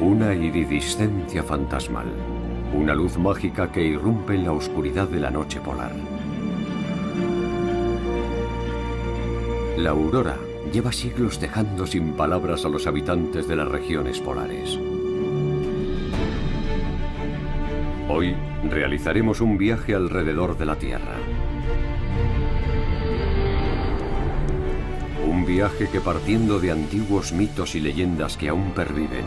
Una iridiscencia fantasmal. Una luz mágica que irrumpe en la oscuridad de la noche polar. La aurora lleva siglos dejando sin palabras a los habitantes de las regiones polares. Hoy realizaremos un viaje alrededor de la Tierra. Un viaje que, partiendo de antiguos mitos y leyendas que aún perviven,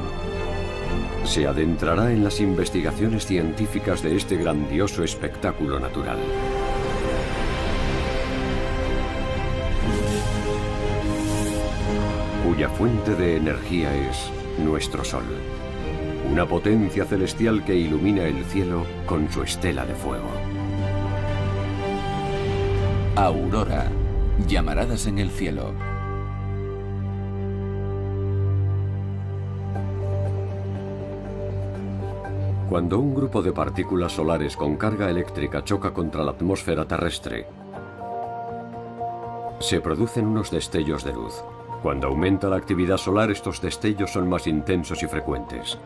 se adentrará en las investigaciones científicas de este grandioso espectáculo natural. Cuya fuente de energía es nuestro Sol. Una potencia celestial que ilumina el cielo con su estela de fuego. Aurora. Llamaradas en el cielo. Cuando un grupo de partículas solares con carga eléctrica choca contra la atmósfera terrestre, se producen unos destellos de luz. Cuando aumenta la actividad solar, estos destellos son más intensos y frecuentes.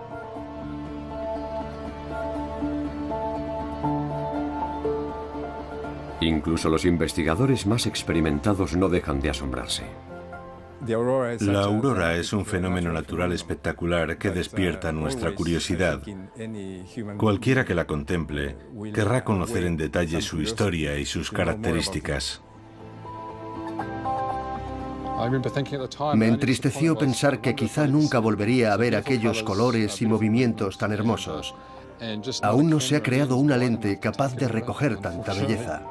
Incluso los investigadores más experimentados no dejan de asombrarse. La aurora es un fenómeno natural espectacular que despierta nuestra curiosidad. Cualquiera que la contemple querrá conocer en detalle su historia y sus características. Me entristeció pensar que quizá nunca volvería a ver aquellos colores y movimientos tan hermosos. Aún no se ha creado una lente capaz de recoger tanta belleza.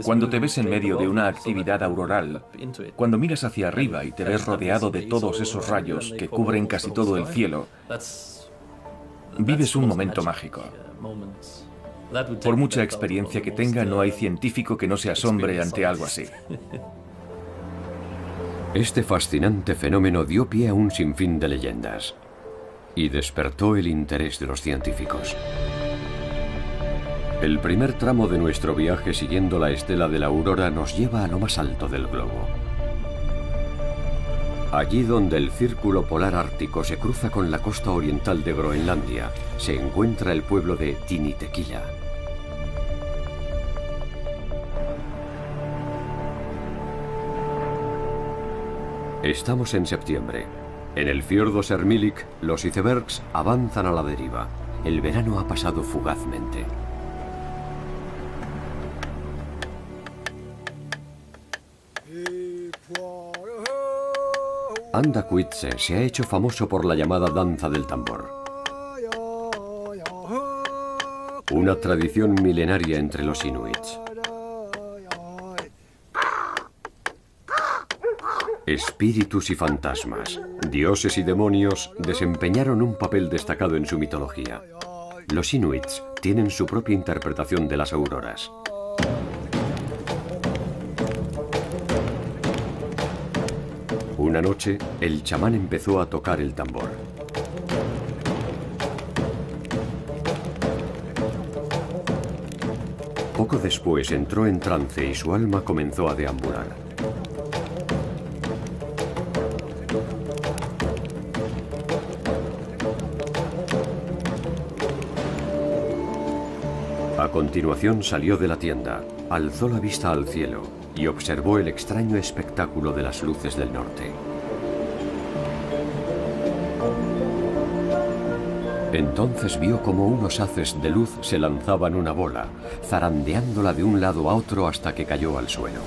Cuando te ves en medio de una actividad auroral, cuando miras hacia arriba y te ves rodeado de todos esos rayos que cubren casi todo el cielo, vives un momento mágico. Por mucha experiencia que tenga, no hay científico que no se asombre ante algo así. Este fascinante fenómeno dio pie a un sinfín de leyendas y despertó el interés de los científicos. El primer tramo de nuestro viaje siguiendo la estela de la aurora nos lleva a lo más alto del globo. Allí donde el círculo polar ártico se cruza con la costa oriental de Groenlandia, se encuentra el pueblo de Tinitequila. Estamos en septiembre. En el fiordo Sermilik, los icebergs avanzan a la deriva. El verano ha pasado fugazmente. Andacuitse se ha hecho famoso por la llamada danza del tambor. Una tradición milenaria entre los inuits. Espíritus y fantasmas, dioses y demonios desempeñaron un papel destacado en su mitología. Los inuits tienen su propia interpretación de las auroras. Una noche, el chamán empezó a tocar el tambor. Poco después entró en trance y su alma comenzó a deambular. A continuación salió de la tienda, alzó la vista al cielo y observó el extraño espectáculo de las luces del norte. Entonces vio como unos haces de luz se lanzaban una bola, zarandeándola de un lado a otro hasta que cayó al suelo.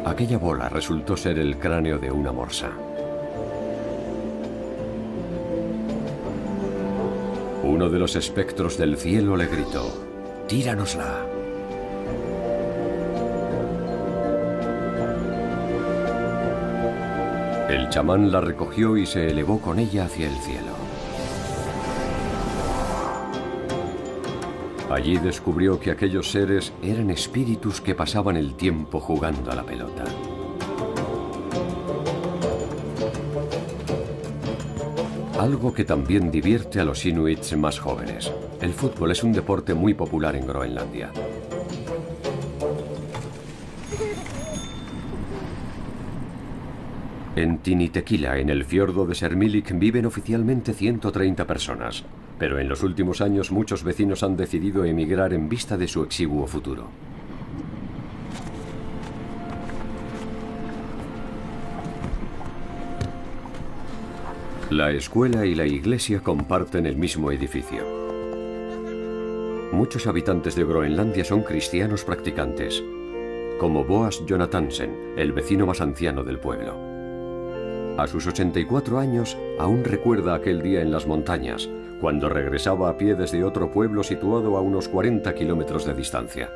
Aquella bola resultó ser el cráneo de una morsa. Uno de los espectros del cielo le gritó: «¡Tíranosla!». El chamán la recogió y se elevó con ella hacia el cielo. Allí descubrió que aquellos seres eran espíritus que pasaban el tiempo jugando a la pelota. Algo que también divierte a los inuits más jóvenes. El fútbol es un deporte muy popular en Groenlandia. En Tinitequila, en el fiordo de Sermilik, viven oficialmente 130 personas, pero en los últimos años muchos vecinos han decidido emigrar en vista de su exiguo futuro. La escuela y la iglesia comparten el mismo edificio. Muchos habitantes de Groenlandia son cristianos practicantes, como Boas Jonathansen, el vecino más anciano del pueblo. A sus 84 años, aún recuerda aquel día en las montañas, cuando regresaba a pie desde otro pueblo situado a unos 40 kilómetros de distancia.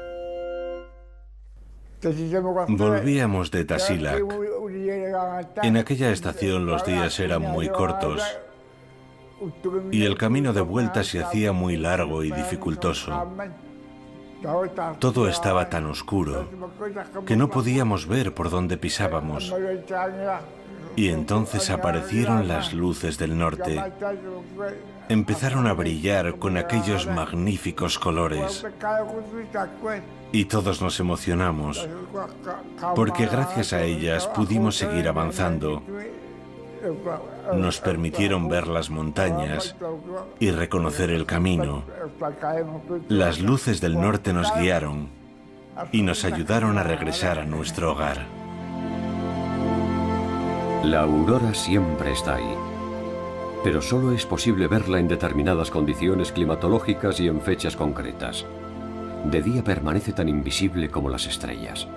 Volvíamos de Tasiilaq. En aquella estación los días eran muy cortos y el camino de vuelta se hacía muy largo y dificultoso. Todo estaba tan oscuro que no podíamos ver por dónde pisábamos. Y entonces aparecieron las luces del norte. Empezaron a brillar con aquellos magníficos colores. Y todos nos emocionamos, porque gracias a ellas pudimos seguir avanzando. Nos permitieron ver las montañas y reconocer el camino. Las luces del norte nos guiaron y nos ayudaron a regresar a nuestro hogar. La aurora siempre está ahí, pero solo es posible verla en determinadas condiciones climatológicas y en fechas concretas. De día permanece tan invisible como las estrellas.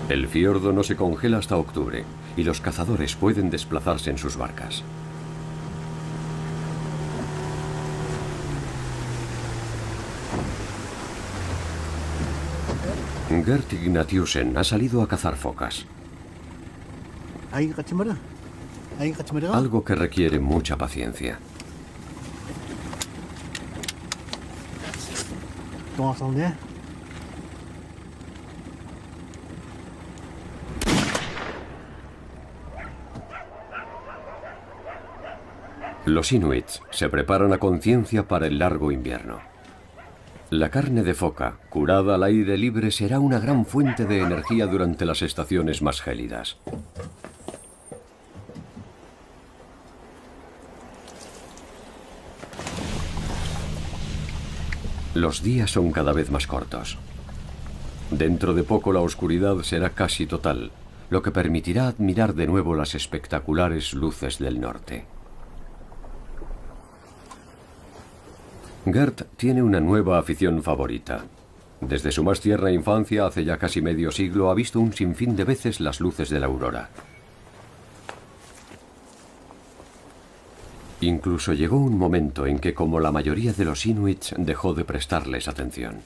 El fiordo no se congela hasta octubre y los cazadores pueden desplazarse en sus barcas. Gert Ignatiusen ha salido a cazar focas. Algo que requiere mucha paciencia. Los inuits se preparan a conciencia para el largo invierno. La carne de foca, curada al aire libre, será una gran fuente de energía durante las estaciones más gélidas. Los días son cada vez más cortos. Dentro de poco la oscuridad será casi total, lo que permitirá admirar de nuevo las espectaculares luces del norte. Gert tiene una nueva afición favorita. Desde su más tierna infancia, hace ya casi medio siglo, ha visto un sinfín de veces las luces de la aurora. Incluso llegó un momento en que, como la mayoría de los inuits, dejó de prestarles atención.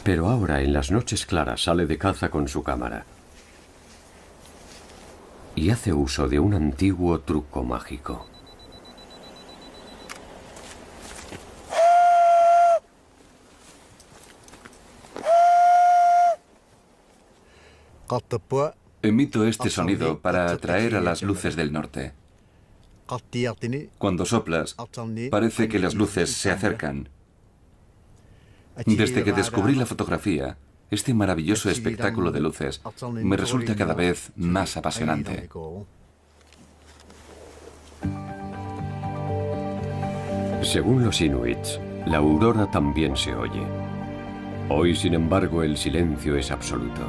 Pero ahora, en las noches claras, sale de caza con su cámara y hace uso de un antiguo truco mágico. Emito este sonido para atraer a las luces del norte. Cuando soplas, parece que las luces se acercan. Desde que descubrí la fotografía, este maravilloso espectáculo de luces me resulta cada vez más apasionante. Según los inuits, la aurora también se oye. Hoy, sin embargo, el silencio es absoluto.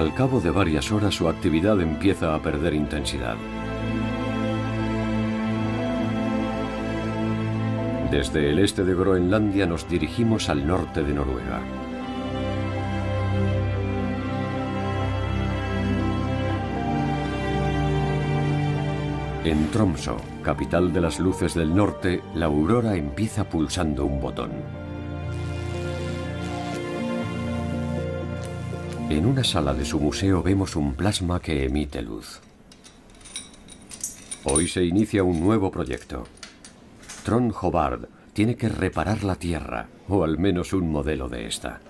Al cabo de varias horas, su actividad empieza a perder intensidad. Desde el este de Groenlandia nos dirigimos al norte de Noruega. En Tromsø, capital de las luces del norte, la aurora empieza pulsando un botón. En una sala de su museo vemos un plasma que emite luz. Hoy se inicia un nuevo proyecto. Trond Håvard tiene que reparar la Tierra, o al menos un modelo de esta.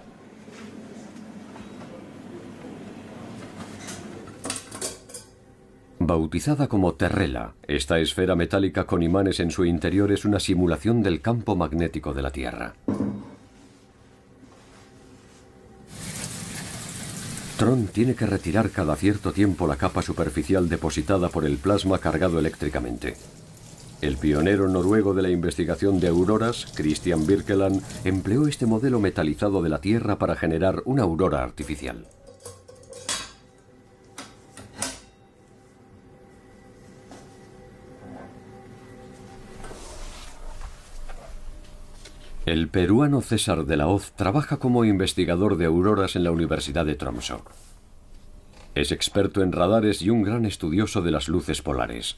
Bautizada como Terrela, esta esfera metálica con imanes en su interior es una simulación del campo magnético de la Tierra. Trond tiene que retirar cada cierto tiempo la capa superficial depositada por el plasma cargado eléctricamente. El pionero noruego de la investigación de auroras, Christian Birkeland, empleó este modelo metalizado de la Tierra para generar una aurora artificial. El peruano César de la Hoz trabaja como investigador de auroras en la Universidad de Tromsø. Es experto en radares y un gran estudioso de las luces polares.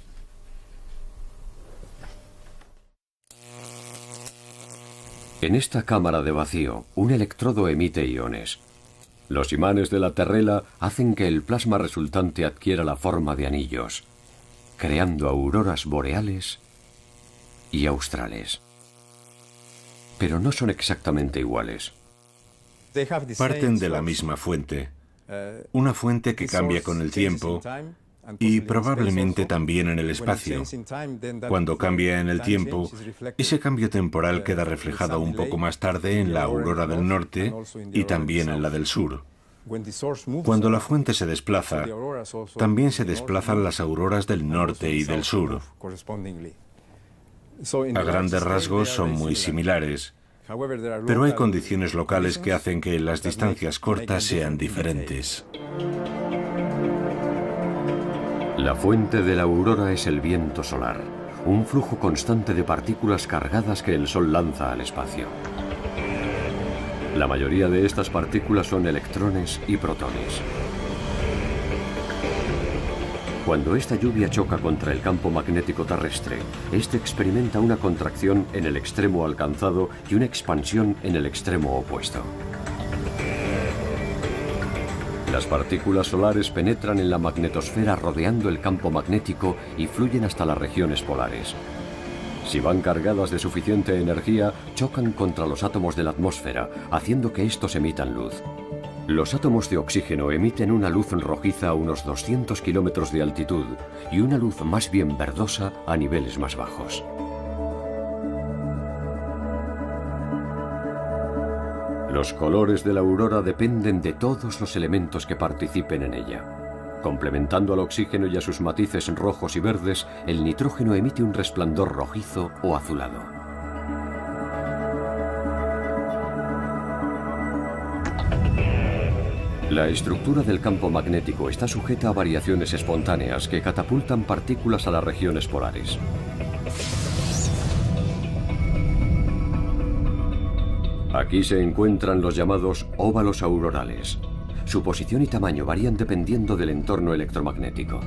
En esta cámara de vacío, un electrodo emite iones. Los imanes de la Terrela hacen que el plasma resultante adquiera la forma de anillos, creando auroras boreales y australes. Pero no son exactamente iguales. Parten de la misma fuente, una fuente que cambia con el tiempo y probablemente también en el espacio. Cuando cambia en el tiempo, ese cambio temporal queda reflejado un poco más tarde en la aurora del norte y también en la del sur. Cuando la fuente se desplaza, también se desplazan las auroras del norte y del sur. A grandes rasgos son muy similares, pero hay condiciones locales que hacen que las distancias cortas sean diferentes. La fuente de la aurora es el viento solar, un flujo constante de partículas cargadas que el Sol lanza al espacio. La mayoría de estas partículas son electrones y protones. Cuando esta lluvia choca contra el campo magnético terrestre, este experimenta una contracción en el extremo alcanzado y una expansión en el extremo opuesto. Las partículas solares penetran en la magnetosfera rodeando el campo magnético y fluyen hasta las regiones polares. Si van cargadas de suficiente energía, chocan contra los átomos de la atmósfera, haciendo que estos emitan luz. Los átomos de oxígeno emiten una luz rojiza a unos 200 kilómetros de altitud y una luz más bien verdosa a niveles más bajos. Los colores de la aurora dependen de todos los elementos que participen en ella. Complementando al oxígeno y a sus matices rojos y verdes, el nitrógeno emite un resplandor rojizo o azulado. La estructura del campo magnético está sujeta a variaciones espontáneas que catapultan partículas a las regiones polares. Aquí se encuentran los llamados óvalos aurorales. Su posición y tamaño varían dependiendo del entorno electromagnético.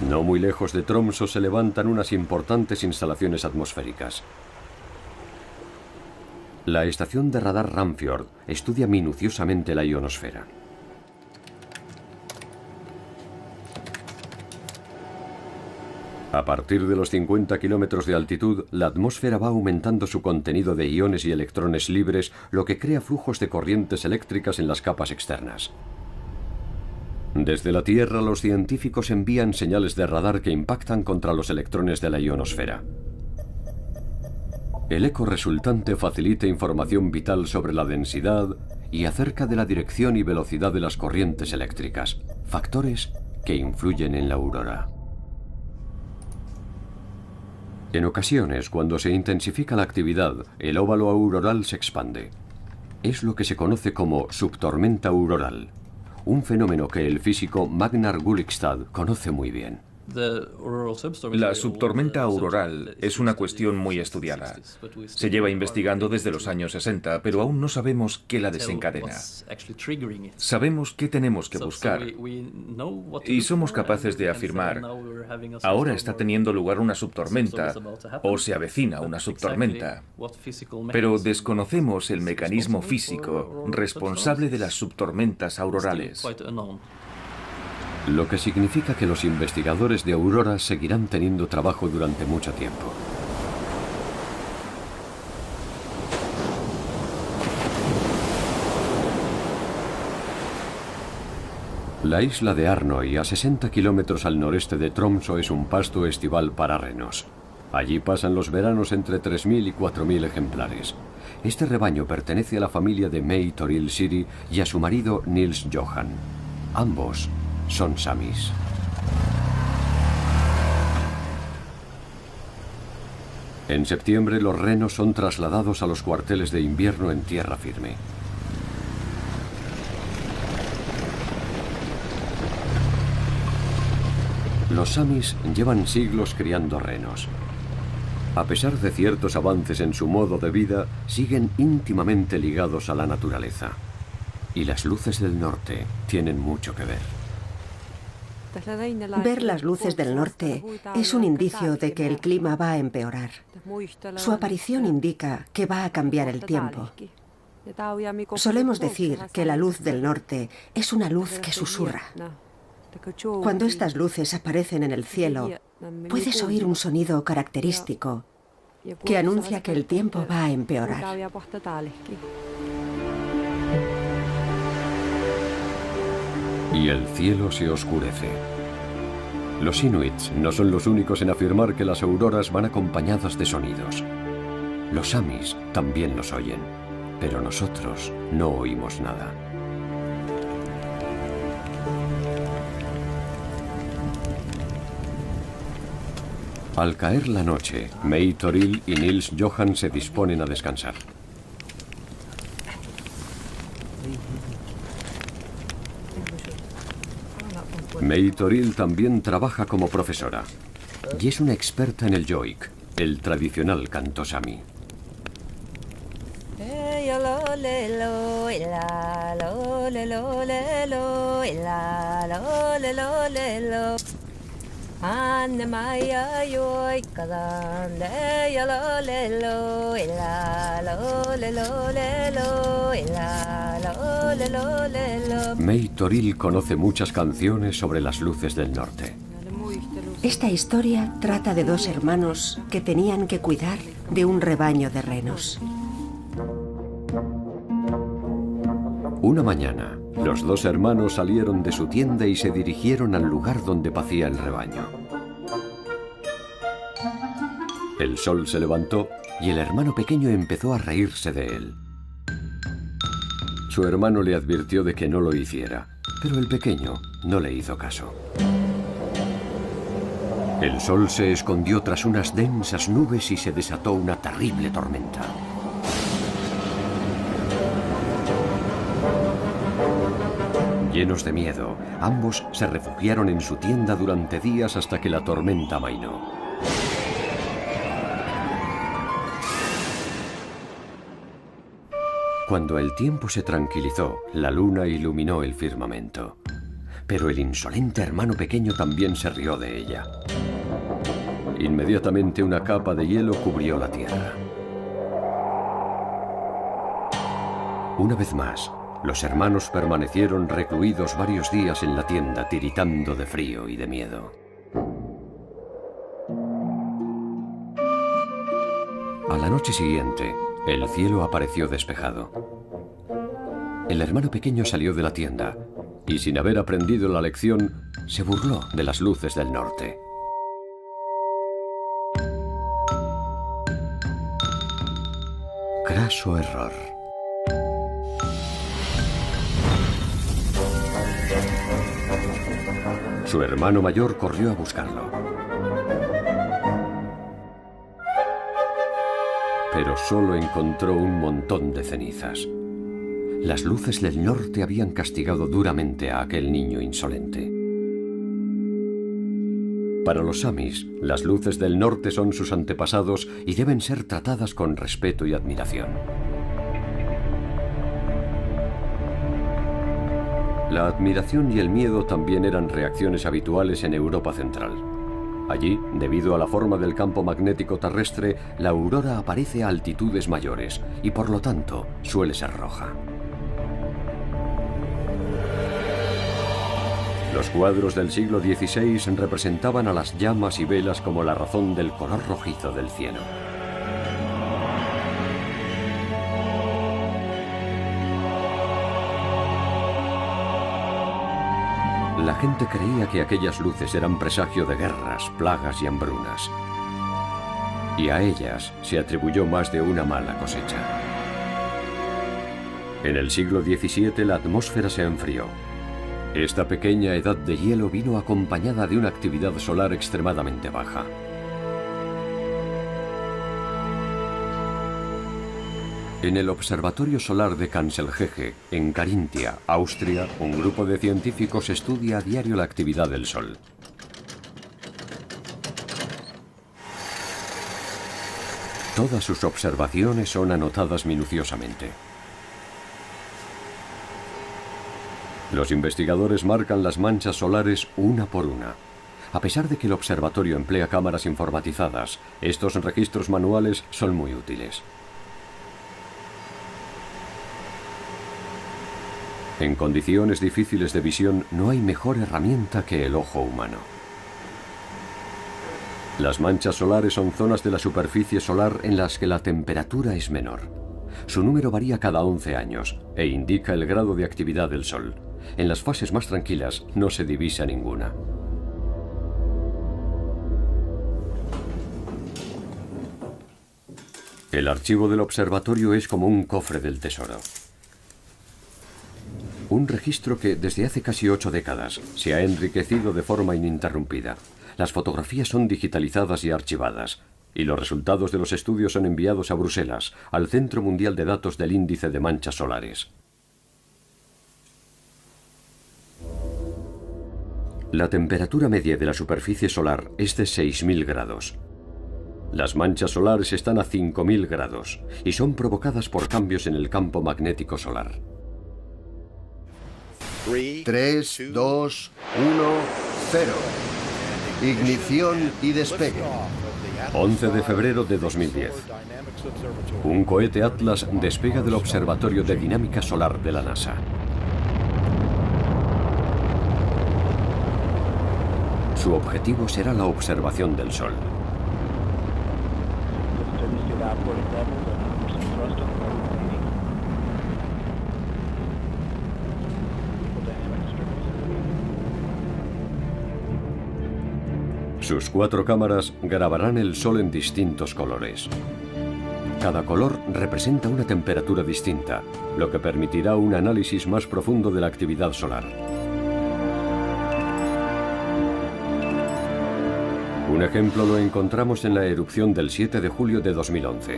No muy lejos de Tromsø se levantan unas importantes instalaciones atmosféricas. La estación de radar Ramfjord estudia minuciosamente la ionosfera. A partir de los 50 kilómetros de altitud, la atmósfera va aumentando su contenido de iones y electrones libres, lo que crea flujos de corrientes eléctricas en las capas externas. Desde la Tierra, los científicos envían señales de radar que impactan contra los electrones de la ionosfera. El eco resultante facilita información vital sobre la densidad y acerca de la dirección y velocidad de las corrientes eléctricas, factores que influyen en la aurora. En ocasiones, cuando se intensifica la actividad, el óvalo auroral se expande. Es lo que se conoce como subtormenta auroral, un fenómeno que el físico Magnar Gullikstad conoce muy bien. La subtormenta auroral es una cuestión muy estudiada. Se lleva investigando desde los años 60, pero aún no sabemos qué la desencadena. Sabemos qué tenemos que buscar y somos capaces de afirmar: ahora está teniendo lugar una subtormenta o se avecina una subtormenta. Pero desconocemos el mecanismo físico responsable de las subtormentas aurorales. lo que significa que los investigadores de Aurora seguirán teniendo trabajo durante mucho tiempo. La isla de Arnøy, a 60 kilómetros al noreste de Tromsø, es un pasto estival para renos. Allí pasan los veranos entre 3.000 y 4.000 ejemplares. Este rebaño pertenece a la familia de May Toril Siri y a su marido Nils Johan. Ambos son samis. En septiembre, los renos son trasladados a los cuarteles de invierno en tierra firme. Los samis llevan siglos criando renos. A pesar de ciertos avances en su modo de vida, siguen íntimamente ligados a la naturaleza. Y las luces del norte tienen mucho que ver. Ver las luces del norte es un indicio de que el clima va a empeorar. Su aparición indica que va a cambiar el tiempo. Solemos decir que la luz del norte es una luz que susurra. Cuando estas luces aparecen en el cielo, puedes oír un sonido característico que anuncia que el tiempo va a empeorar. Y el cielo se oscurece. Los inuits no son los únicos en afirmar que las auroras van acompañadas de sonidos. Los samis también los oyen, pero nosotros no oímos nada. Al caer la noche, May Toril y Nils Johan se disponen a descansar. May Toril también trabaja como profesora y es una experta en el joik, el tradicional canto sami. May Toril conoce muchas canciones sobre las luces del norte. Esta historia trata de dos hermanos que tenían que cuidar de un rebaño de renos. Una mañana, los dos hermanos salieron de su tienda y se dirigieron al lugar donde pacía el rebaño. El sol se levantó y el hermano pequeño empezó a reírse de él. Su hermano le advirtió de que no lo hiciera, pero el pequeño no le hizo caso. El sol se escondió tras unas densas nubes y se desató una terrible tormenta. Llenos de miedo, ambos se refugiaron en su tienda durante días hasta que la tormenta amainó. Cuando el tiempo se tranquilizó, la luna iluminó el firmamento. Pero el insolente hermano pequeño también se rió de ella. Inmediatamente una capa de hielo cubrió la tierra. Una vez más, los hermanos permanecieron recluidos varios días en la tienda, tiritando de frío y de miedo. A la noche siguiente, el cielo apareció despejado. El hermano pequeño salió de la tienda y, sin haber aprendido la lección, se burló de las luces del norte. Craso error. Su hermano mayor corrió a buscarlo. Pero solo encontró un montón de cenizas. Las luces del norte habían castigado duramente a aquel niño insolente. Para los samis, las luces del norte son sus antepasados y deben ser tratadas con respeto y admiración. La admiración y el miedo también eran reacciones habituales en Europa Central. Allí, debido a la forma del campo magnético terrestre, la aurora aparece a altitudes mayores y por lo tanto suele ser roja. Los cuadros del siglo XVI representaban a las llamas y velas como la razón del color rojizo del cielo. La gente creía que aquellas luces eran presagio de guerras, plagas y hambrunas. Y a ellas se atribuyó más de una mala cosecha. En el siglo XVII la atmósfera se enfrió. Esta pequeña edad de hielo vino acompañada de una actividad solar extremadamente baja. En el Observatorio Solar de Kanzelgege, en Carintia, Austria, un grupo de científicos estudia a diario la actividad del Sol. Todas sus observaciones son anotadas minuciosamente. Los investigadores marcan las manchas solares una por una. A pesar de que el observatorio emplea cámaras informatizadas, estos registros manuales son muy útiles. En condiciones difíciles de visión no hay mejor herramienta que el ojo humano. Las manchas solares son zonas de la superficie solar en las que la temperatura es menor. Su número varía cada 11 años e indica el grado de actividad del Sol. En las fases más tranquilas no se divisa ninguna. El archivo del observatorio es como un cofre del tesoro. Un registro que desde hace casi 8 décadas se ha enriquecido de forma ininterrumpida. Las fotografías son digitalizadas y archivadas, y los resultados de los estudios son enviados a Bruselas, al Centro Mundial de Datos del Índice de Manchas Solares. La temperatura media de la superficie solar es de 6.000 grados. Las manchas solares están a 5.000 grados y son provocadas por cambios en el campo magnético solar. 3, 2, 1, 0. Ignición y despegue. 11 de febrero de 2010. Un cohete Atlas despega del Observatorio de Dinámica Solar de la NASA. Su objetivo será la observación del Sol. Sus 4 cámaras grabarán el Sol en distintos colores. Cada color representa una temperatura distinta, lo que permitirá un análisis más profundo de la actividad solar. Un ejemplo lo encontramos en la erupción del 7 de julio de 2011.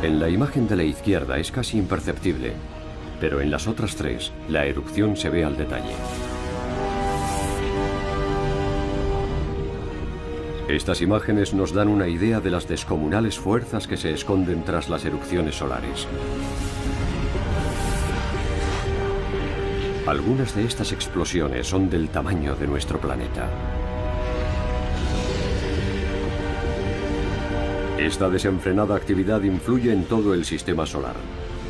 En la imagen de la izquierda es casi imperceptible, pero en las otras 3 la erupción se ve al detalle. Estas imágenes nos dan una idea de las descomunales fuerzas que se esconden tras las erupciones solares. Algunas de estas explosiones son del tamaño de nuestro planeta. Esta desenfrenada actividad influye en todo el sistema solar.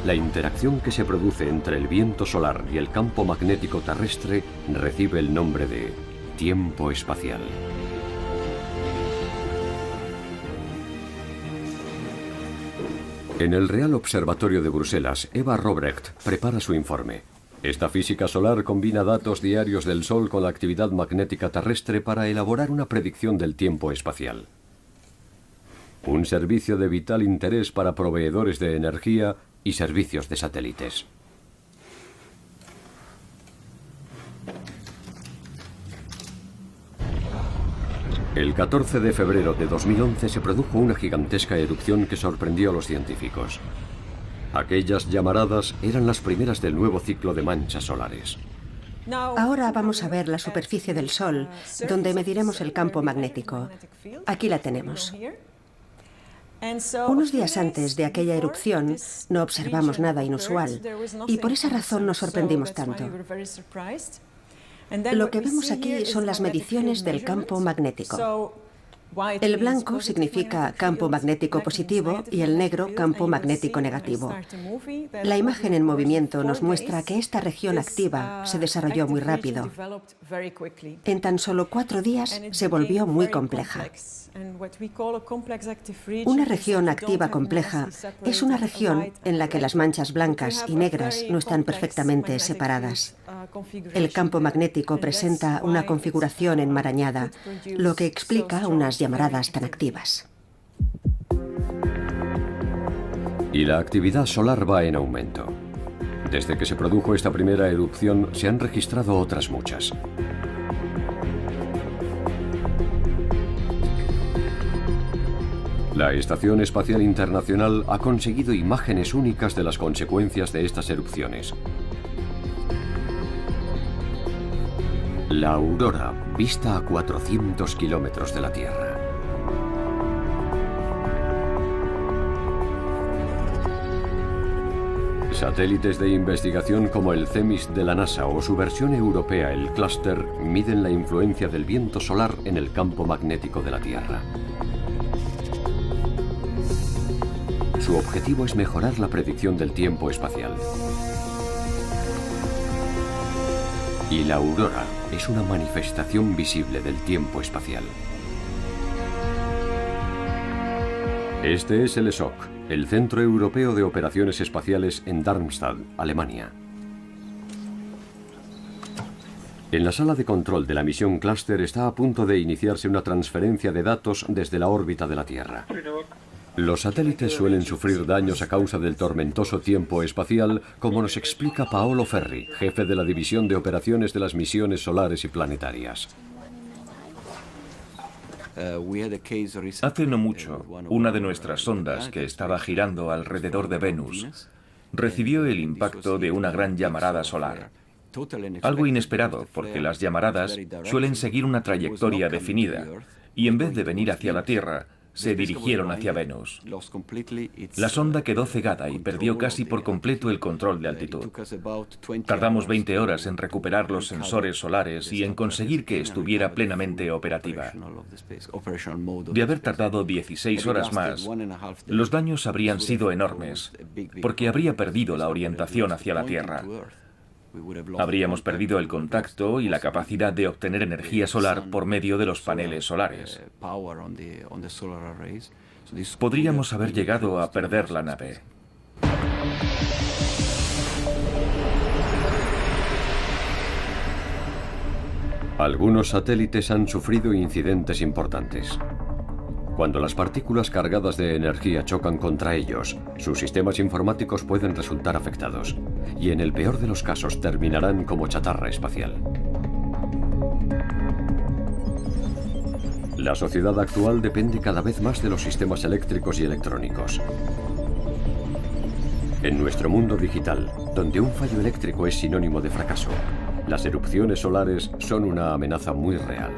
La interacción que se produce entre el viento solar y el campo magnético terrestre recibe el nombre de tiempo espacial. En el Real Observatorio de Bruselas, Eva Robrecht prepara su informe. Esta física solar combina datos diarios del Sol con la actividad magnética terrestre para elaborar una predicción del tiempo espacial. Un servicio de vital interés para proveedores de energía y servicios de satélites. El 14 de febrero de 2011 se produjo una gigantesca erupción que sorprendió a los científicos. Aquellas llamaradas eran las primeras del nuevo ciclo de manchas solares. Ahora vamos a ver la superficie del Sol, donde mediremos el campo magnético. Aquí la tenemos. Unos días antes de aquella erupción no observamos nada inusual y por esa razón nos sorprendimos tanto. Lo que vemos aquí son las mediciones del campo magnético. El blanco significa campo magnético positivo y el negro campo magnético negativo. La imagen en movimiento nos muestra que esta región activa se desarrolló muy rápido. En tan solo 4 días se volvió muy compleja. Una región activa compleja es una región en la que las manchas blancas y negras no están perfectamente separadas. El campo magnético presenta una configuración enmarañada, lo que explica unas llamaradas tan activas. Y la actividad solar va en aumento. Desde que se produjo esta primera erupción se han registrado otras muchas. La Estación Espacial Internacional ha conseguido imágenes únicas de las consecuencias de estas erupciones. La aurora, vista a 400 kilómetros de la Tierra. Satélites de investigación como el CEMIS de la NASA o su versión europea, el Cluster, miden la influencia del viento solar en el campo magnético de la Tierra. Su objetivo es mejorar la predicción del tiempo espacial. Y la aurora es una manifestación visible del tiempo espacial. Este es el ESOC, el Centro Europeo de Operaciones Espaciales en Darmstadt, Alemania. En la sala de control de la misión Cluster está a punto de iniciarse una transferencia de datos desde la órbita de la Tierra. Los satélites suelen sufrir daños a causa del tormentoso tiempo espacial, como nos explica Paolo Ferri, jefe de la División de Operaciones de las Misiones Solares y Planetarias. Hace no mucho, una de nuestras sondas, que estaba girando alrededor de Venus, recibió el impacto de una gran llamarada solar. Algo inesperado, porque las llamaradas suelen seguir una trayectoria definida, y en vez de venir hacia la Tierra, se dirigieron hacia Venus. La sonda quedó cegada y perdió casi por completo el control de altitud. Tardamos 20 horas en recuperar los sensores solares y en conseguir que estuviera plenamente operativa. De haber tardado 16 horas más, los daños habrían sido enormes, porque habría perdido la orientación hacia la Tierra. Habríamos perdido el contacto y la capacidad de obtener energía solar por medio de los paneles solares. Podríamos haber llegado a perder la nave. Algunos satélites han sufrido incidentes importantes. Cuando las partículas cargadas de energía chocan contra ellos, sus sistemas informáticos pueden resultar afectados, y en el peor de los casos terminarán como chatarra espacial. La sociedad actual depende cada vez más de los sistemas eléctricos y electrónicos. En nuestro mundo digital, donde un fallo eléctrico es sinónimo de fracaso, las erupciones solares son una amenaza muy real.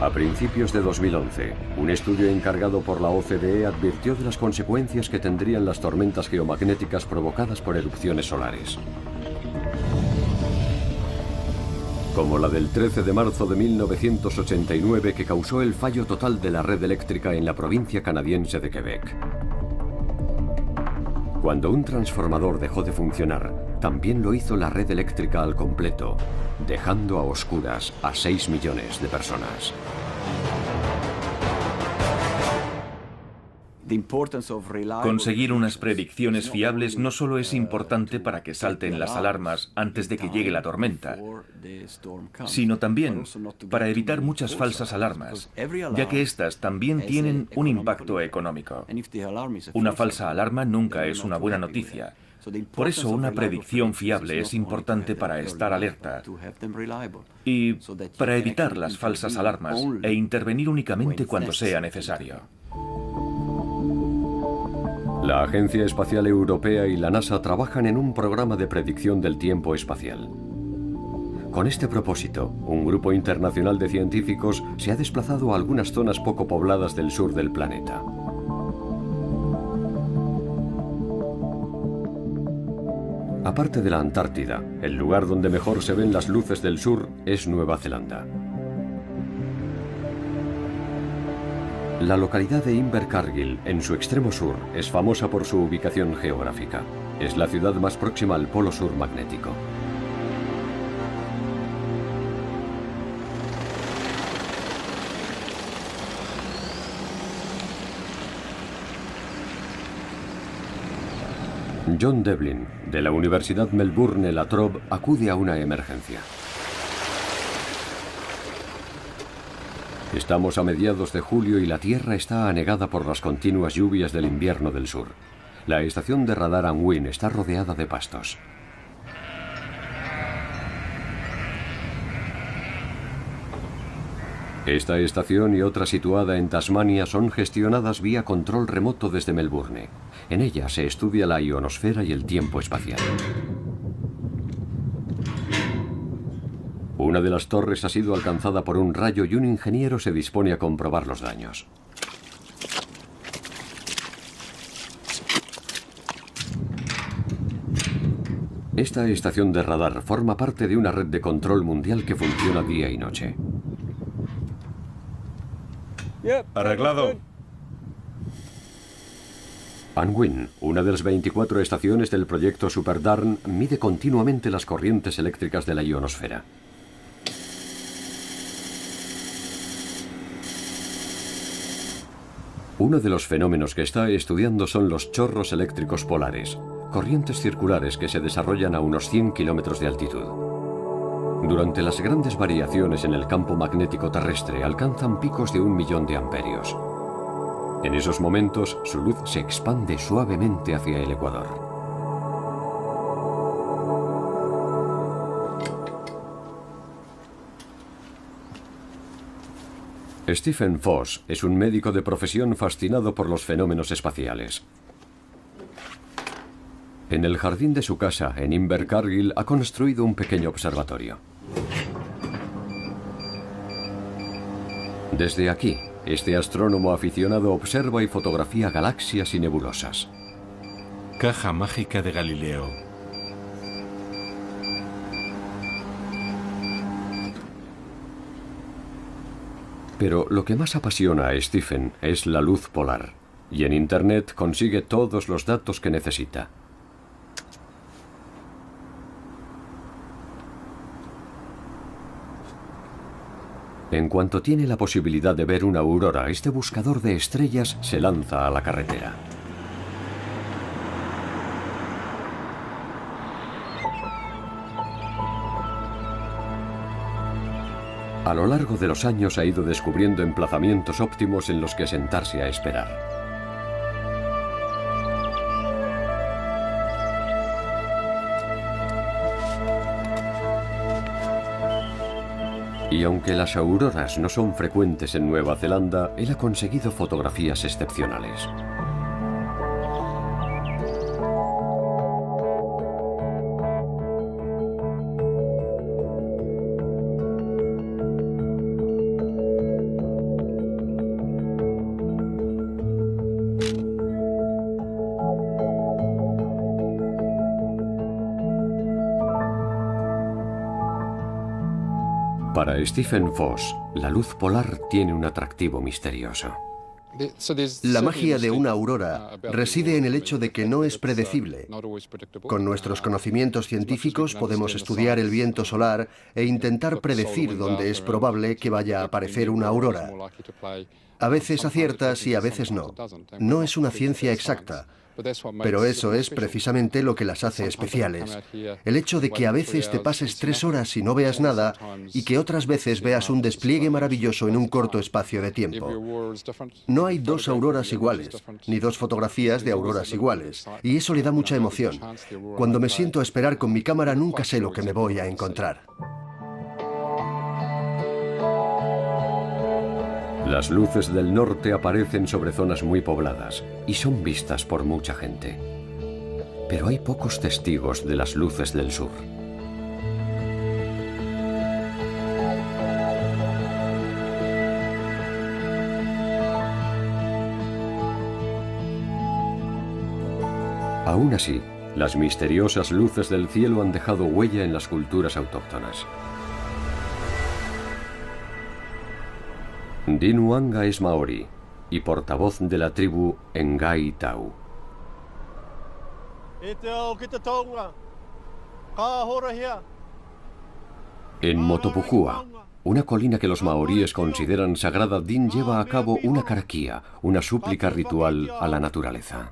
A principios de 2011, un estudio encargado por la OCDE advirtió de las consecuencias que tendrían las tormentas geomagnéticas provocadas por erupciones solares. Como la del 13 de marzo de 1989, que causó el fallo total de la red eléctrica en la provincia canadiense de Quebec. Cuando un transformador dejó de funcionar, también lo hizo la red eléctrica al completo, dejando a oscuras a 6 millones de personas. Conseguir unas predicciones fiables no solo es importante para que salten las alarmas antes de que llegue la tormenta, sino también para evitar muchas falsas alarmas, ya que estas también tienen un impacto económico. Una falsa alarma nunca es una buena noticia. Por eso una predicción fiable es importante para estar alerta y para evitar las falsas alarmas e intervenir únicamente cuando sea necesario. La Agencia Espacial Europea y la NASA trabajan en un programa de predicción del tiempo espacial. Con este propósito, un grupo internacional de científicos se ha desplazado a algunas zonas poco pobladas del sur del planeta. Aparte de la Antártida, el lugar donde mejor se ven las luces del sur es Nueva Zelanda. La localidad de Invercargill, en su extremo sur, es famosa por su ubicación geográfica. Es la ciudad más próxima al polo sur magnético. John Devlin, de la Universidad Melbourne La Trobe, acude a una emergencia. Estamos a mediados de julio y la Tierra está anegada por las continuas lluvias del invierno del sur. La estación de radar Unwin está rodeada de pastos. Esta estación y otra situada en Tasmania son gestionadas vía control remoto desde Melbourne. En ella se estudia la ionosfera y el tiempo espacial. Una de las torres ha sido alcanzada por un rayo y un ingeniero se dispone a comprobar los daños. Esta estación de radar forma parte de una red de control mundial que funciona día y noche. Arreglado. Unwin, una de las 24 estaciones del proyecto SuperDARN, mide continuamente las corrientes eléctricas de la ionosfera. Uno de los fenómenos que está estudiando son los chorros eléctricos polares, corrientes circulares que se desarrollan a unos 100 kilómetros de altitud. Durante las grandes variaciones en el campo magnético terrestre alcanzan picos de 1.000.000 de amperios. En esos momentos, su luz se expande suavemente hacia el ecuador. Stephen Foss es un médico de profesión fascinado por los fenómenos espaciales. En el jardín de su casa, en Invercargill, ha construido un pequeño observatorio. Desde aquí, este astrónomo aficionado observa y fotografía galaxias y nebulosas. Caja mágica de Galileo. Pero lo que más apasiona a Stephen es la luz polar, y en Internet consigue todos los datos que necesita. En cuanto tiene la posibilidad de ver una aurora, este buscador de estrellas se lanza a la carretera. A lo largo de los años ha ido descubriendo emplazamientos óptimos en los que sentarse a esperar. Y aunque las auroras no son frecuentes en Nueva Zelanda, él ha conseguido fotografías excepcionales. Para Stephen Foss, la luz polar tiene un atractivo misterioso. La magia de una aurora reside en el hecho de que no es predecible. Con nuestros conocimientos científicos podemos estudiar el viento solar e intentar predecir dónde es probable que vaya a aparecer una aurora. A veces aciertas y a veces no. No es una ciencia exacta. Pero eso es precisamente lo que las hace especiales. El hecho de que a veces te pases 3 horas y no veas nada y que otras veces veas un despliegue maravilloso en un corto espacio de tiempo. No hay 2 auroras iguales, ni 2 fotografías de auroras iguales, y eso le da mucha emoción. Cuando me siento a esperar con mi cámara nunca sé lo que me voy a encontrar. Las luces del norte aparecen sobre zonas muy pobladas y son vistas por mucha gente. Pero hay pocos testigos de las luces del sur. Aún así, Las misteriosas luces del cielo han dejado huella en las culturas autóctonas. Dinuanga es maorí y portavoz de la tribu Ngai Tau. En Motopujua, una colina que los maoríes consideran sagrada, Din lleva a cabo una karakia, una súplica ritual a la naturaleza.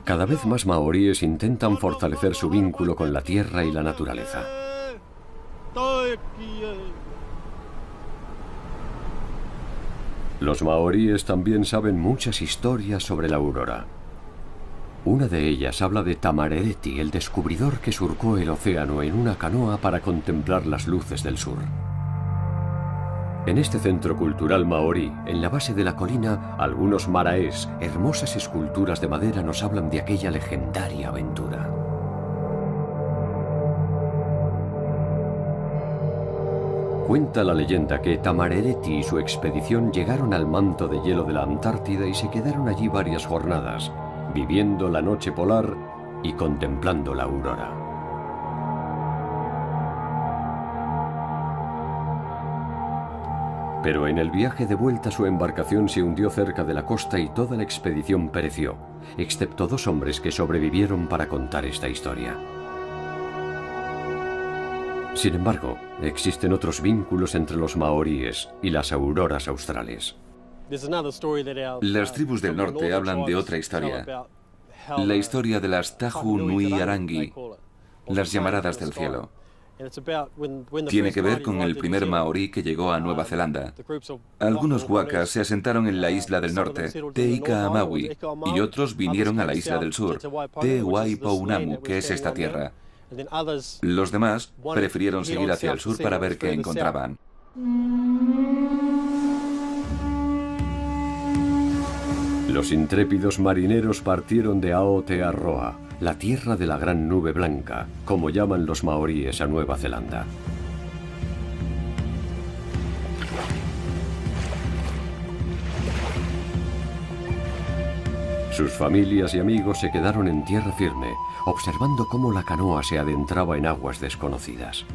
Cada vez más maoríes intentan fortalecer su vínculo con la tierra y la naturaleza. Los maoríes también saben muchas historias sobre la aurora. Una de ellas habla de Tamarereti, el descubridor que surcó el océano en una canoa para contemplar las luces del sur. En este centro cultural maorí, en la base de la colina, algunos maraes, hermosas esculturas de madera, nos hablan de aquella legendaria aventura. Cuenta la leyenda que Tamarereti y su expedición llegaron al manto de hielo de la Antártida y se quedaron allí varias jornadas, viviendo la noche polar y contemplando la aurora. Pero en el viaje de vuelta su embarcación se hundió cerca de la costa y toda la expedición pereció, excepto 2 hombres que sobrevivieron para contar esta historia. Sin embargo, existen otros vínculos entre los maoríes y las auroras australes. Las tribus del norte hablan de otra historia. La historia de las Tahu Nui Arangi, las llamaradas del cielo. Tiene que ver con el primer maorí que llegó a Nueva Zelanda. Algunos wakas se asentaron en la isla del norte, Te Ika Amawi, y otros vinieron a la isla del sur, Te Waipounamu, que es esta tierra. Los demás prefirieron seguir hacia el sur para ver qué encontraban. Los intrépidos marineros partieron de Aotearoa, la tierra de la gran nube blanca, como llaman los maoríes a Nueva Zelanda. Sus familias y amigos se quedaron en tierra firme, observando cómo la canoa se adentraba en aguas desconocidas.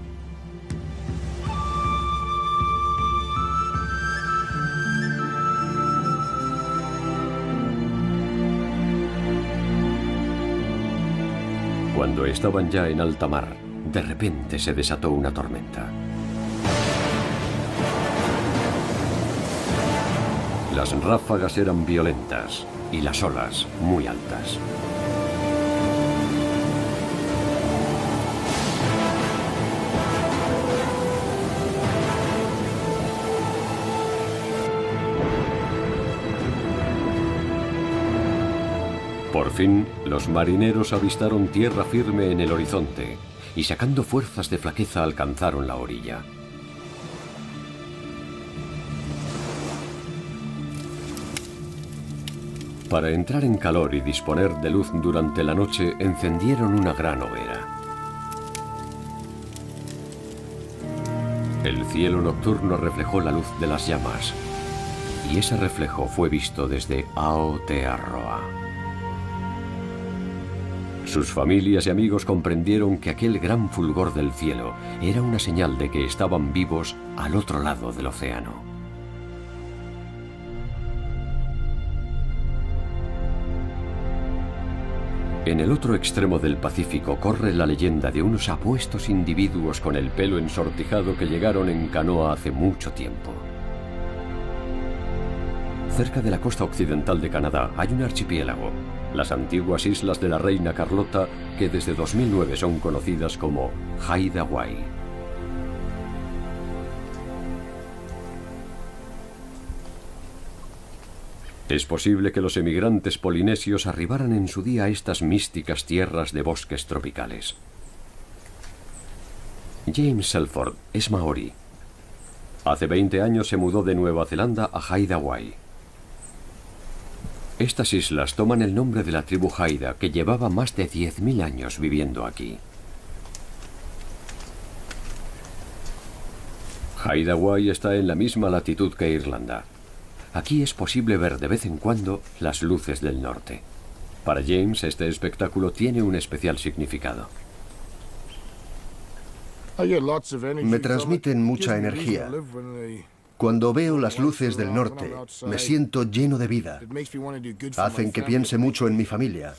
Cuando estaban ya en alta mar, de repente se desató una tormenta. Las ráfagas eran violentas y las olas muy altas. Por fin, los marineros avistaron tierra firme en el horizonte y, sacando fuerzas de flaqueza, alcanzaron la orilla. Para entrar en calor y disponer de luz durante la noche, encendieron una gran hoguera. El cielo nocturno reflejó la luz de las llamas, y ese reflejo fue visto desde Aotearoa. Sus familias y amigos comprendieron que aquel gran fulgor del cielo era una señal de que estaban vivos al otro lado del océano. En el otro extremo del Pacífico corre la leyenda de unos apuestos individuos con el pelo ensortijado que llegaron en canoa hace mucho tiempo. Cerca de la costa occidental de Canadá hay un archipiélago, las antiguas islas de la Reina Carlota, que desde 2009 son conocidas como Haida Gwaii. Es posible que los emigrantes polinesios arribaran en su día a estas místicas tierras de bosques tropicales. James Selford es maorí. Hace 20 años se mudó de Nueva Zelanda a Haida Gwaii. Estas islas toman el nombre de la tribu Haida, que llevaba más de 10.000 años viviendo aquí. Haida-Gwaii está en la misma latitud que Irlanda. Aquí es posible ver de vez en cuando las luces del norte. Para James, este espectáculo tiene un especial significado. Me transmiten mucha energía. Cuando veo las luces del norte, me siento lleno de vida. Hacen que piense mucho en mi familia,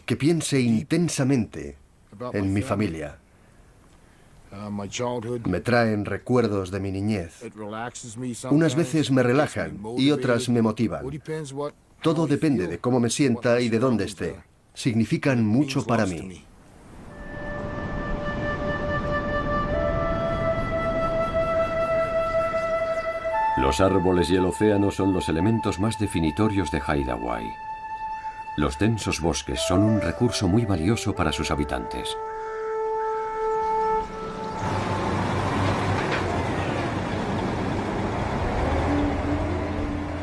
que piense intensamente en mi familia. Me traen recuerdos de mi niñez. Unas veces me relajan y otras me motivan. Todo depende de cómo me sienta y de dónde esté. Significan mucho para mí. Los árboles y el océano son los elementos más definitorios de Haida-Gwaii. Los densos bosques son un recurso muy valioso para sus habitantes.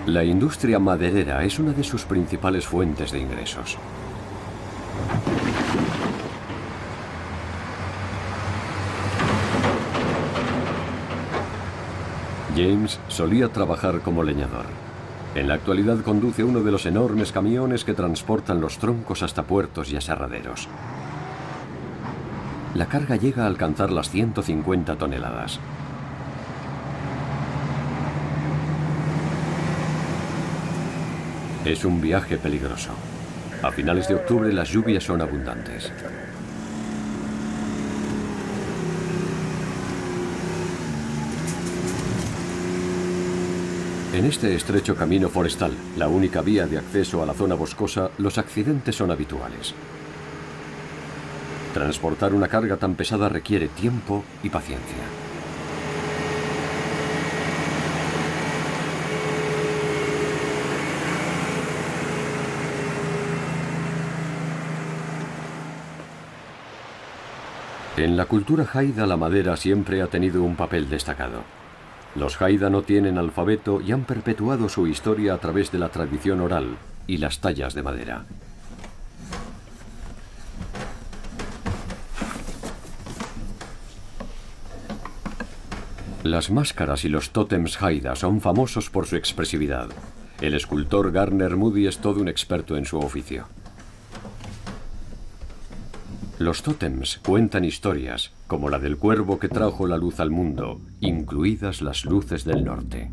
La industria maderera es una de sus principales fuentes de ingresos. James solía trabajar como leñador. En la actualidad conduce uno de los enormes camiones que transportan los troncos hasta puertos y aserraderos. La carga llega a alcanzar las 150 toneladas. Es un viaje peligroso. A finales de octubre las lluvias son abundantes. En este estrecho camino forestal, la única vía de acceso a la zona boscosa, los accidentes son habituales. Transportar una carga tan pesada requiere tiempo y paciencia. En la cultura Haida la madera siempre ha tenido un papel destacado. Los Haida no tienen alfabeto y han perpetuado su historia a través de la tradición oral y las tallas de madera. Las máscaras y los tótems Haida son famosos por su expresividad. El escultor Garner Moody es todo un experto en su oficio. Los tótems cuentan historias, como la del cuervo que trajo la luz al mundo, incluidas las luces del norte.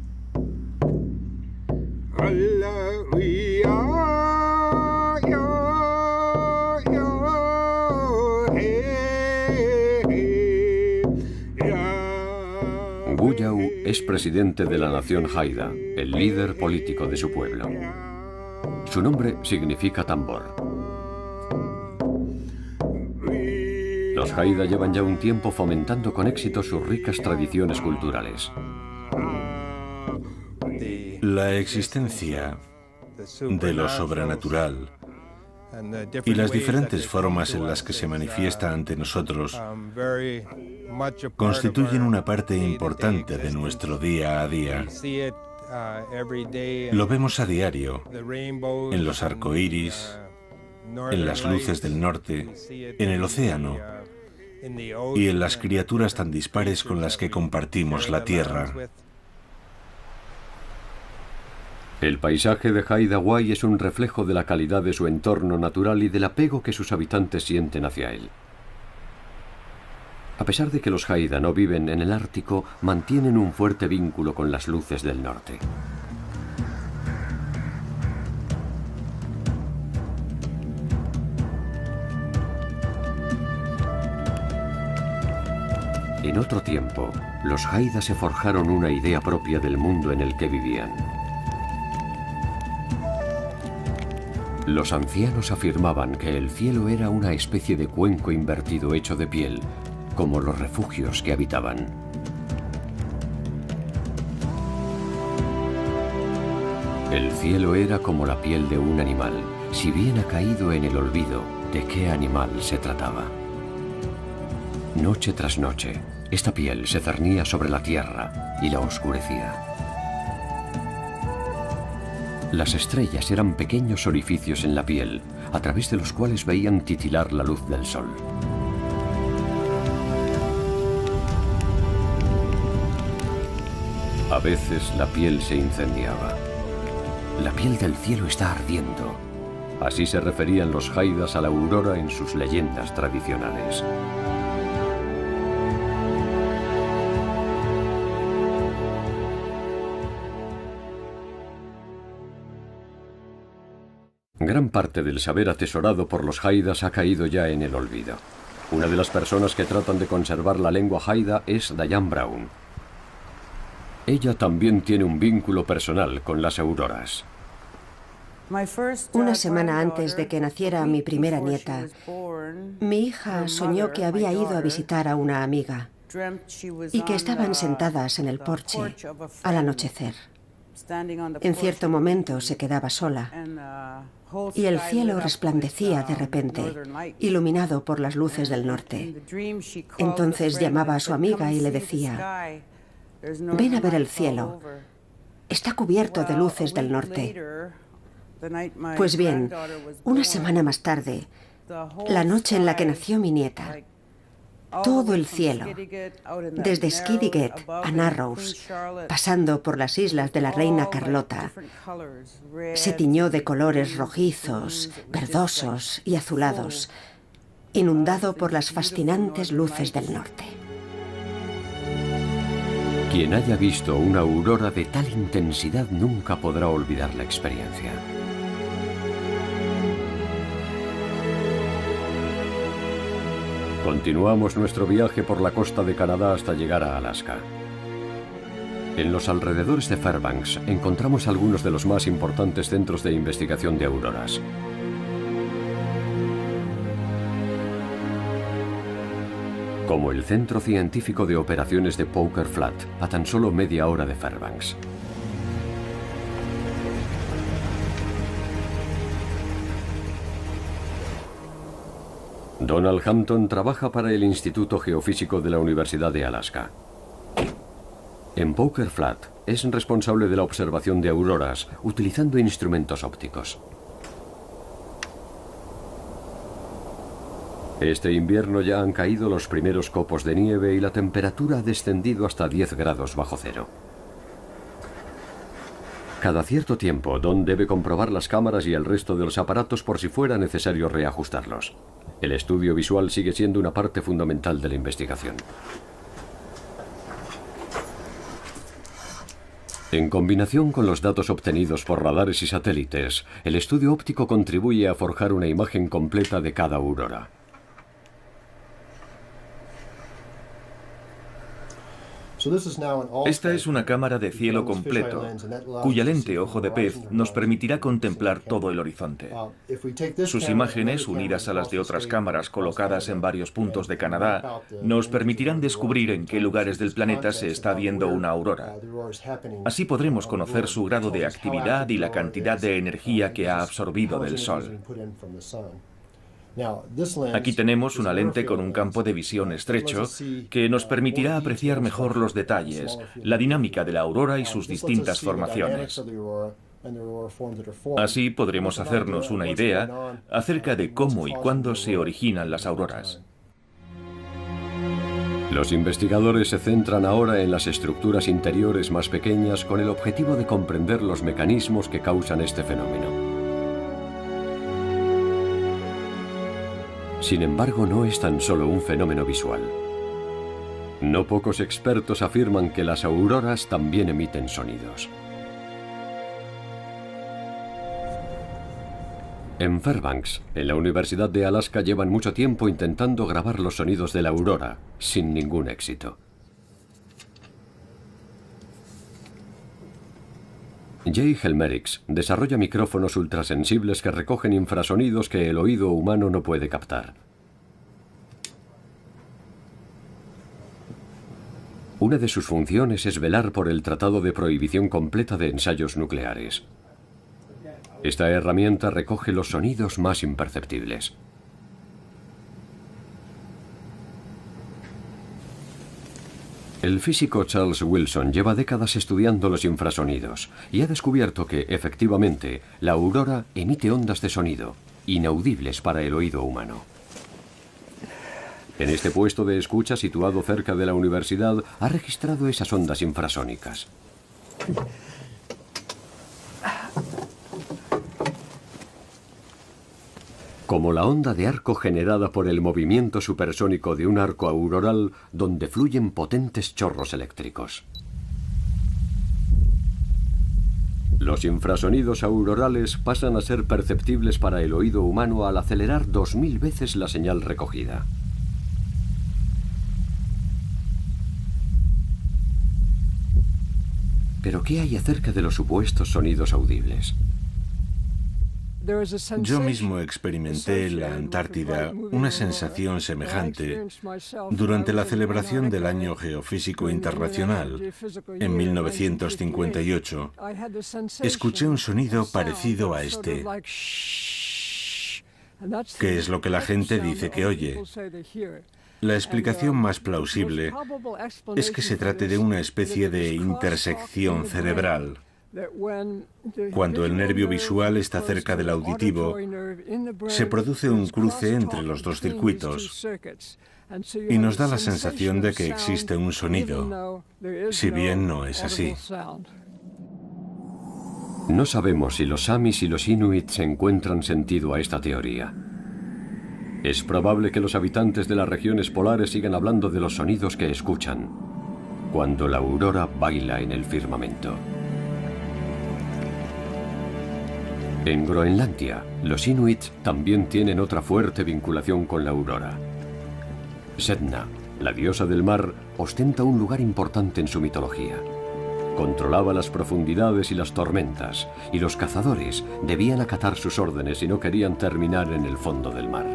Guyau es presidente de la nación Haida, el líder político de su pueblo. Su nombre significa tambor. Los Haida llevan ya un tiempo fomentando con éxito sus ricas tradiciones culturales. La existencia de lo sobrenatural y las diferentes formas en las que se manifiesta ante nosotros constituyen una parte importante de nuestro día a día. Lo vemos a diario, en los arcoíris, en las luces del norte, en el océano y en las criaturas tan dispares con las que compartimos la tierra. El paisaje de Haida-Gwaii es un reflejo de la calidad de su entorno natural y del apego que sus habitantes sienten hacia él. A pesar de que los Haida no viven en el Ártico, mantienen un fuerte vínculo con las luces del norte. En otro tiempo, los Haida se forjaron una idea propia del mundo en el que vivían. Los ancianos afirmaban que el cielo era una especie de cuenco invertido hecho de piel, como los refugios que habitaban. El cielo era como la piel de un animal, si bien ha caído en el olvido de qué animal se trataba. Noche tras noche, esta piel se cernía sobre la tierra y la oscurecía. Las estrellas eran pequeños orificios en la piel, a través de los cuales veían titilar la luz del sol. A veces la piel se incendiaba. La piel del cielo está ardiendo. Así se referían los jaidas a la aurora en sus leyendas tradicionales. Gran parte del saber atesorado por los jaidas ha caído ya en el olvido. Una de las personas que tratan de conservar la lengua jaida es Diane Brown. Ella también tiene un vínculo personal con las auroras. Una semana antes de que naciera mi primera nieta, mi hija soñó que había ido a visitar a una amiga y que estaban sentadas en el porche al anochecer. En cierto momento se quedaba sola y el cielo resplandecía de repente, iluminado por las luces del norte. Entonces llamaba a su amiga y le decía: «Ven a ver el cielo, está cubierto de luces del norte». Pues bien, una semana más tarde, la noche en la que nació mi nieta, todo el cielo, desde Skidegate a Narrows, pasando por las islas de la Reina Carlota, se tiñó de colores rojizos, verdosos y azulados, inundado por las fascinantes luces del norte. Quien haya visto una aurora de tal intensidad nunca podrá olvidar la experiencia. Continuamos nuestro viaje por la costa de Canadá hasta llegar a Alaska. En los alrededores de Fairbanks encontramos algunos de los más importantes centros de investigación de auroras. Como el Centro Científico de Operaciones de Poker Flat, a tan solo media hora de Fairbanks. Donald Hampton trabaja para el Instituto Geofísico de la Universidad de Alaska. En Poker Flat es responsable de la observación de auroras utilizando instrumentos ópticos. Este invierno ya han caído los primeros copos de nieve y la temperatura ha descendido hasta 10 grados bajo cero. Cada cierto tiempo, Don debe comprobar las cámaras y el resto de los aparatos por si fuera necesario reajustarlos. El estudio visual sigue siendo una parte fundamental de la investigación. En combinación con los datos obtenidos por radares y satélites, el estudio óptico contribuye a forjar una imagen completa de cada aurora. Esta es una cámara de cielo completo, cuya lente ojo de pez nos permitirá contemplar todo el horizonte. Sus imágenes, unidas a las de otras cámaras colocadas en varios puntos de Canadá, nos permitirán descubrir en qué lugares del planeta se está viendo una aurora. Así podremos conocer su grado de actividad y la cantidad de energía que ha absorbido del Sol. Aquí tenemos una lente con un campo de visión estrecho que nos permitirá apreciar mejor los detalles, la dinámica de la aurora y sus distintas formaciones. Así podremos hacernos una idea acerca de cómo y cuándo se originan las auroras. Los investigadores se centran ahora en las estructuras interiores más pequeñas con el objetivo de comprender los mecanismos que causan este fenómeno. Sin embargo, no es tan solo un fenómeno visual. No pocos expertos afirman que las auroras también emiten sonidos. En Fairbanks, en la Universidad de Alaska, llevan mucho tiempo intentando grabar los sonidos de la aurora, sin ningún éxito. Jay Helmerich desarrolla micrófonos ultrasensibles que recogen infrasonidos que el oído humano no puede captar. Una de sus funciones es velar por el Tratado de Prohibición Completa de Ensayos Nucleares. Esta herramienta recoge los sonidos más imperceptibles. El físico Charles Wilson lleva décadas estudiando los infrasonidos y ha descubierto que, efectivamente, la aurora emite ondas de sonido, inaudibles para el oído humano. En este puesto de escucha situado cerca de la universidad, ha registrado esas ondas infrasónicas. Como la onda de arco generada por el movimiento supersónico de un arco auroral donde fluyen potentes chorros eléctricos. Los infrasonidos aurorales pasan a ser perceptibles para el oído humano al acelerar 2000 veces la señal recogida. ¿Pero qué hay acerca de los supuestos sonidos audibles? Yo mismo experimenté en la Antártida una sensación semejante durante la celebración del Año Geofísico Internacional en 1958. Escuché un sonido parecido a este, que es lo que la gente dice que oye. La explicación más plausible es que se trate de una especie de intersección cerebral. Cuando el nervio visual está cerca del auditivo, se produce un cruce entre los dos circuitos y nos da la sensación de que existe un sonido, si bien no es así. No sabemos si los samis y los inuits encuentran sentido a esta teoría. Es probable que los habitantes de las regiones polares sigan hablando de los sonidos que escuchan cuando la aurora baila en el firmamento. En Groenlandia, los inuits también tienen otra fuerte vinculación con la aurora. Sedna, la diosa del mar, ostenta un lugar importante en su mitología. Controlaba las profundidades y las tormentas, y los cazadores debían acatar sus órdenes si no querían terminar en el fondo del mar.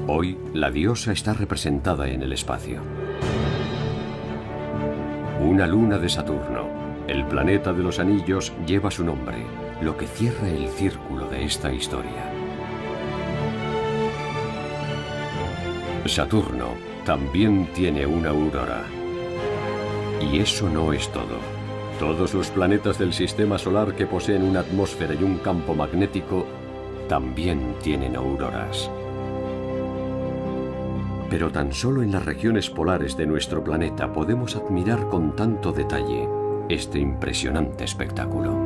Hoy, la diosa está representada en el espacio. Una luna de Saturno, el planeta de los anillos, lleva su nombre, lo que cierra el círculo de esta historia. Saturno también tiene una aurora. Y eso no es todo. Todos los planetas del sistema solar que poseen una atmósfera y un campo magnético también tienen auroras. Pero tan solo en las regiones polares de nuestro planeta podemos admirar con tanto detalle este impresionante espectáculo.